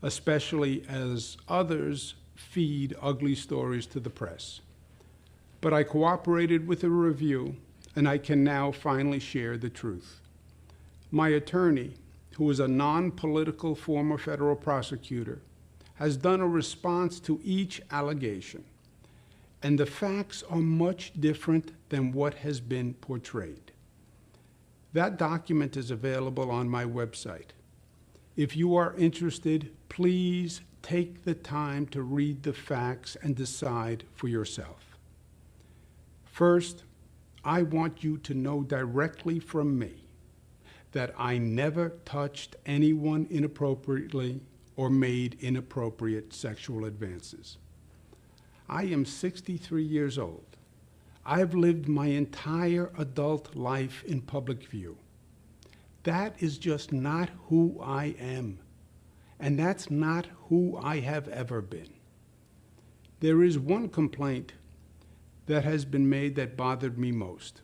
especially as others feed ugly stories to the press. But I cooperated with the review, and I can now finally share the truth. My attorney, who is a non-political former federal prosecutor, has done a response to each allegation, and the facts are much different than what has been portrayed. That document is available on my website. If you are interested, please take the time to read the facts and decide for yourself. First, I want you to know directly from me that I never touched anyone inappropriately or made inappropriate sexual advances. I am 63 years old. I've lived my entire adult life in public view. That is just not who I am, and that's not who I have ever been. There is one complaint that has been made that bothered me most.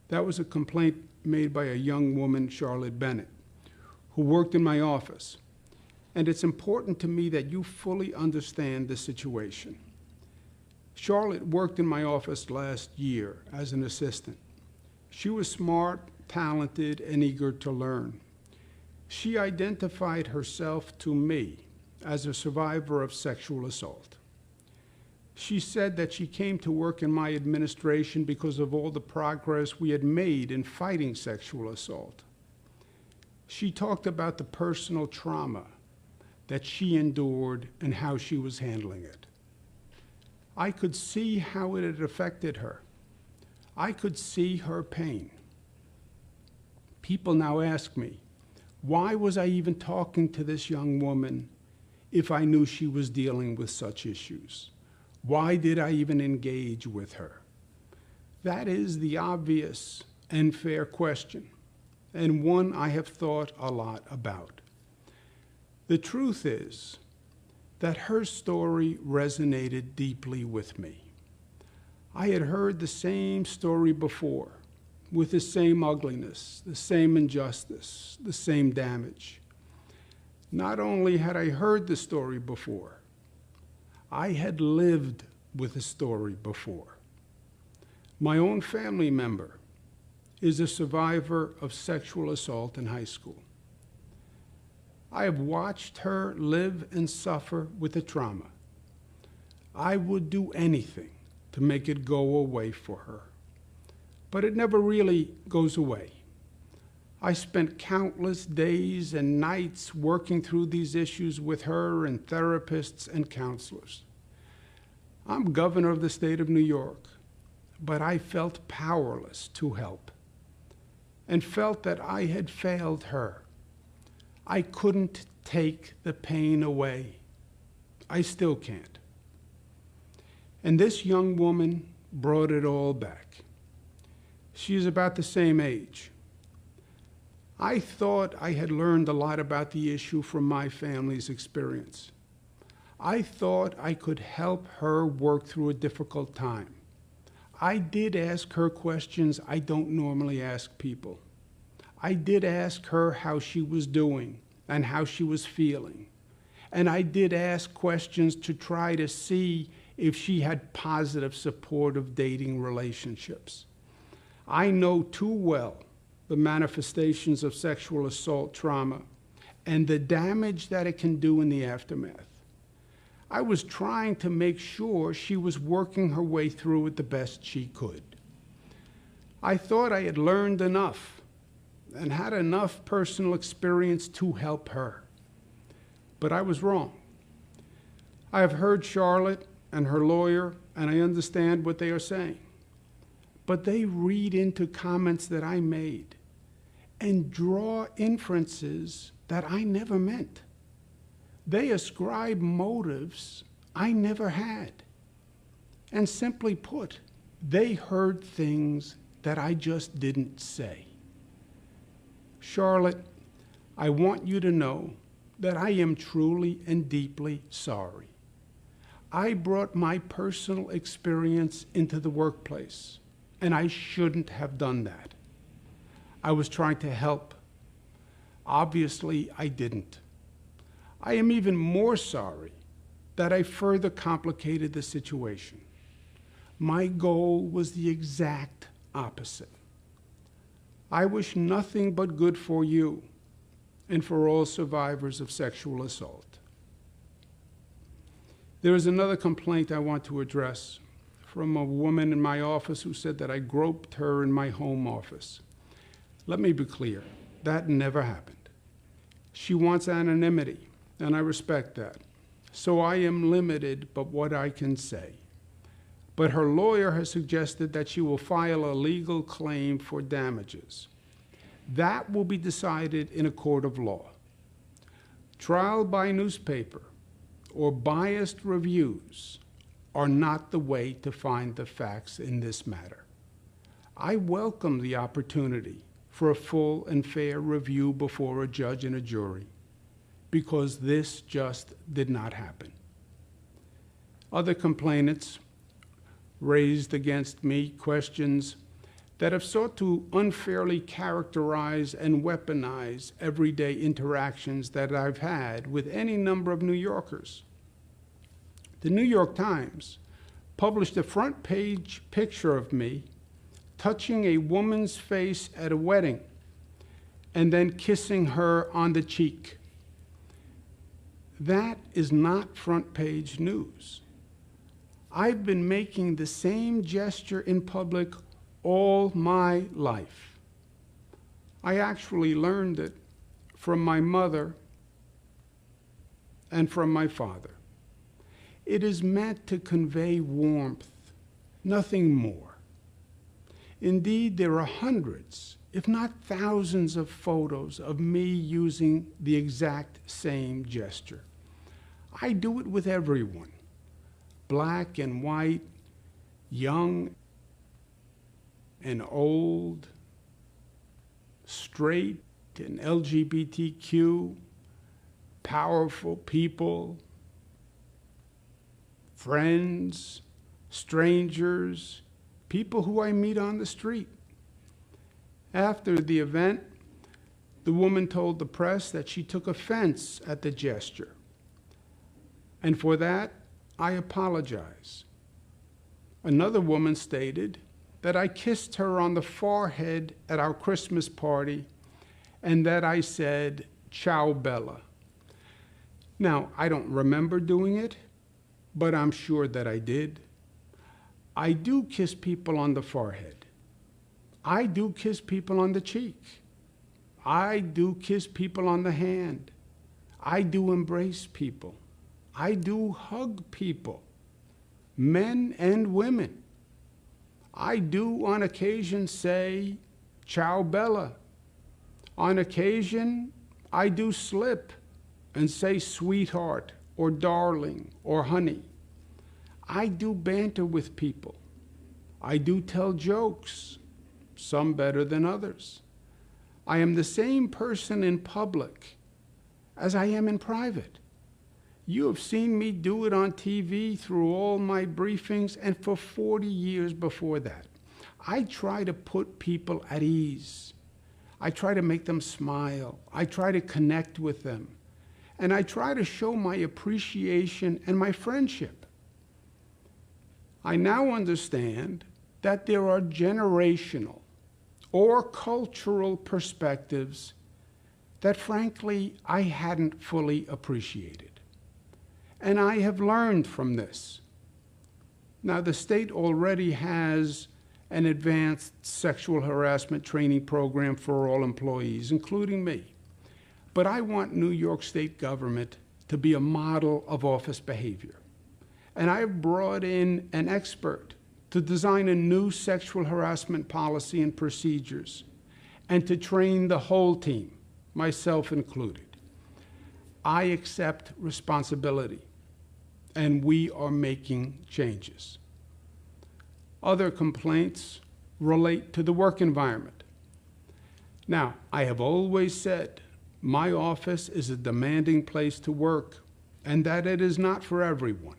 That was a complaint made by a young woman, Charlotte Bennett, who worked in my office. And it's important to me that you fully understand the situation. Charlotte worked in my office last year as an assistant. She was smart, talented, and eager to learn. She identified herself to me as a survivor of sexual assault. She said that she came to work in my administration because of all the progress we had made in fighting sexual assault. She talked about the personal trauma that she endured and how she was handling it. I could see how it had affected her. I could see her pain. People now ask me, why was I even talking to this young woman if I knew she was dealing with such issues? Why did I even engage with her? That is the obvious and fair question, and one I have thought a lot about. The truth is that her story resonated deeply with me. I had heard the same story before, with the same ugliness, the same injustice, the same damage. Not only had I heard the story before, I had lived with the story before. My own family member is a survivor of sexual assault in high school. I have watched her live and suffer with the trauma. I would do anything to make it go away for her, but it never really goes away. I spent countless days and nights working through these issues with her and therapists and counselors. I'm governor of the state of New York, but I felt powerless to help and felt that I had failed her. I couldn't take the pain away. I still can't. And this young woman brought it all back. She is about the same age. I thought I had learned a lot about the issue from my family's experience. I thought I could help her work through a difficult time. I did ask her questions I don't normally ask people. I did ask her how she was doing and how she was feeling. And I did ask questions to try to see if she had positive, supportive dating relationships. I know too well the manifestations of sexual assault trauma and the damage that it can do in the aftermath. I was trying to make sure she was working her way through it the best she could. I thought I had learned enough and had enough personal experience to help her. But I was wrong. I have heard Charlotte and her lawyer, and I understand what they are saying. But they read into comments that I made and draw inferences that I never meant. They ascribe motives I never had. And simply put, they heard things that I just didn't say. Charlotte, I want you to know that I am truly and deeply sorry. I brought my personal experience into the workplace, and I shouldn't have done that. I was trying to help. Obviously, I didn't. I am even more sorry that I further complicated the situation. My goal was the exact opposite. I wish nothing but good for you and for all survivors of sexual assault. There is another complaint I want to address from a woman in my office who said that I groped her in my home office. Let me be clear, that never happened. She wants anonymity, and I respect that. So I am limited but what I can say. But her lawyer has suggested that she will file a legal claim for damages. That will be decided in a court of law. Trial by newspaper or biased reviews are not the way to find the facts in this matter. I welcome the opportunity for a full and fair review before a judge and a jury, because this just did not happen. Other complainants raised against me questions that have sought to unfairly characterize and weaponize everyday interactions that I've had with any number of New Yorkers. The New York Times published a front page picture of me touching a woman's face at a wedding and then kissing her on the cheek. That is not front page news. I've been making the same gesture in public all my life. I actually learned it from my mother and from my father. It is meant to convey warmth, nothing more. Indeed, there are hundreds, if not thousands, of photos of me using the exact same gesture. I do it with everyone, black and white, young and old, straight and LGBTQ, powerful people, friends, strangers, people who I meet on the street. After the event, the woman told the press that she took offense at the gesture. And for that, I apologize. Another woman stated that I kissed her on the forehead at our Christmas party and that I said, "Ciao, Bella." Now, I don't remember doing it, but I'm sure that I did. I do kiss people on the forehead. I do kiss people on the cheek. I do kiss people on the hand. I do embrace people. I do hug people, men and women. I do on occasion say, "Ciao, Bella." On occasion, I do slip and say sweetheart or darling or honey. I do banter with people. I do tell jokes, some better than others. I am the same person in public as I am in private. You have seen me do it on TV through all my briefings and for 40 years before that. I try to put people at ease. I try to make them smile. I try to connect with them. And I try to show my appreciation and my friendship. I now understand that there are generational or cultural perspectives that, frankly, I hadn't fully appreciated. And I have learned from this. Now, the state already has an advanced sexual harassment training program for all employees, including me. But I want New York State government to be a model of office behavior. And I have brought in an expert to design a new sexual harassment policy and procedures, and to train the whole team, myself included. I accept responsibility, and we are making changes. Other complaints relate to the work environment. Now, I have always said my office is a demanding place to work, and that it is not for everyone.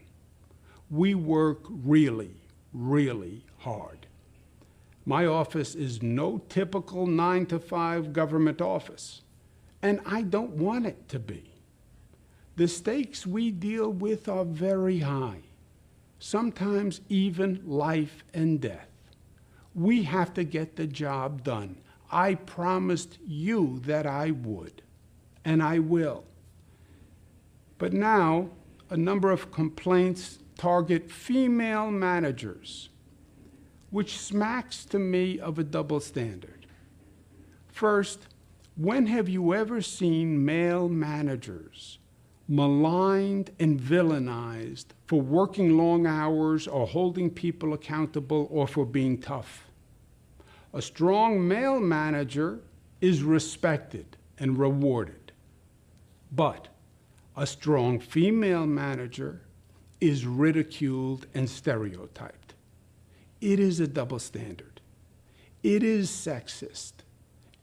We work really, really hard. My office is no typical 9-to-5 government office, and I don't want it to be. The stakes we deal with are very high, sometimes even life and death. We have to get the job done. I promised you that I would, and I will. But now, a number of complaints target female managers, which smacks to me of a double standard. First, when have you ever seen male managers maligned and villainized for working long hours or holding people accountable or for being tough? A strong male manager is respected and rewarded, but a strong female manager is ridiculed and stereotyped. It is a double standard. It is sexist,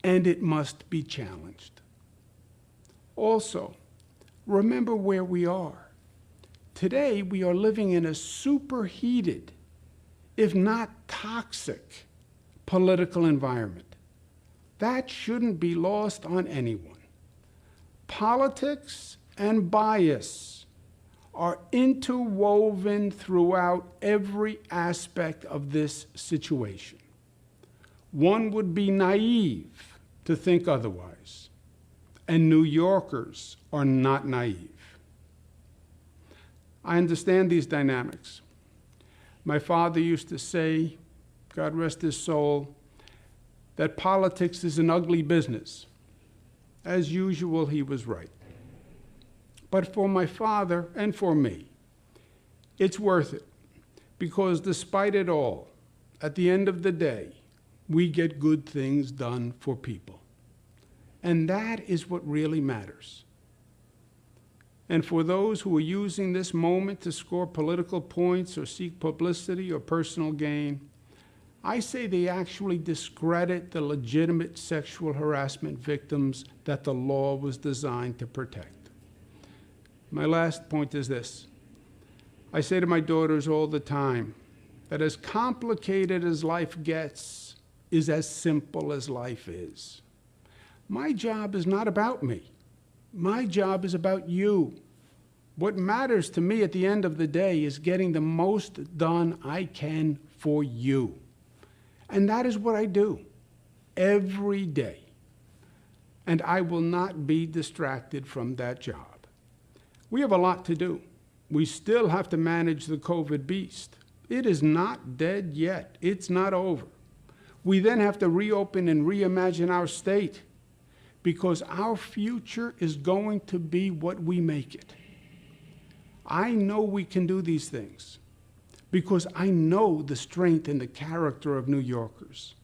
and it must be challenged. Also, remember where we are. Today, we are living in a superheated, if not toxic, political environment. That shouldn't be lost on anyone. Politics and bias are interwoven throughout every aspect of this situation. One would be naive to think otherwise, and New Yorkers are not naive. I understand these dynamics. My father used to say, God rest his soul, that politics is an ugly business. As usual, he was right. But for my father and for me, it's worth it, because despite it all, at the end of the day, we get good things done for people. And that is what really matters. And for those who are using this moment to score political points or seek publicity or personal gain, I say they actually discredit the legitimate sexual harassment victims that the law was designed to protect. My last point is this. I say to my daughters all the time that as complicated as life gets is as simple as life is. My job is not about me. My job is about you. What matters to me at the end of the day is getting the most done I can for you. And that is what I do every day. And I will not be distracted from that job. We have a lot to do. We still have to manage the COVID beast. It is not dead yet. It's not over. We then have to reopen and reimagine our state, because our future is going to be what we make it. I know we can do these things because I know the strength and the character of New Yorkers.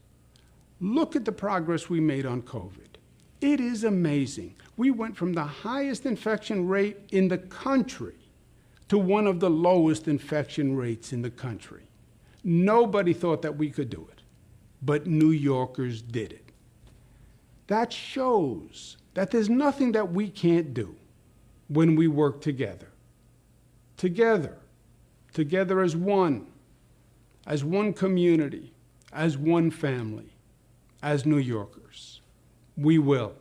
Look at the progress we made on COVID. It is amazing. We went from the highest infection rate in the country to one of the lowest infection rates in the country. Nobody thought that we could do it, but New Yorkers did it. That shows that there's nothing that we can't do when we work together. Together as one community, as one family, as New Yorkers. We will.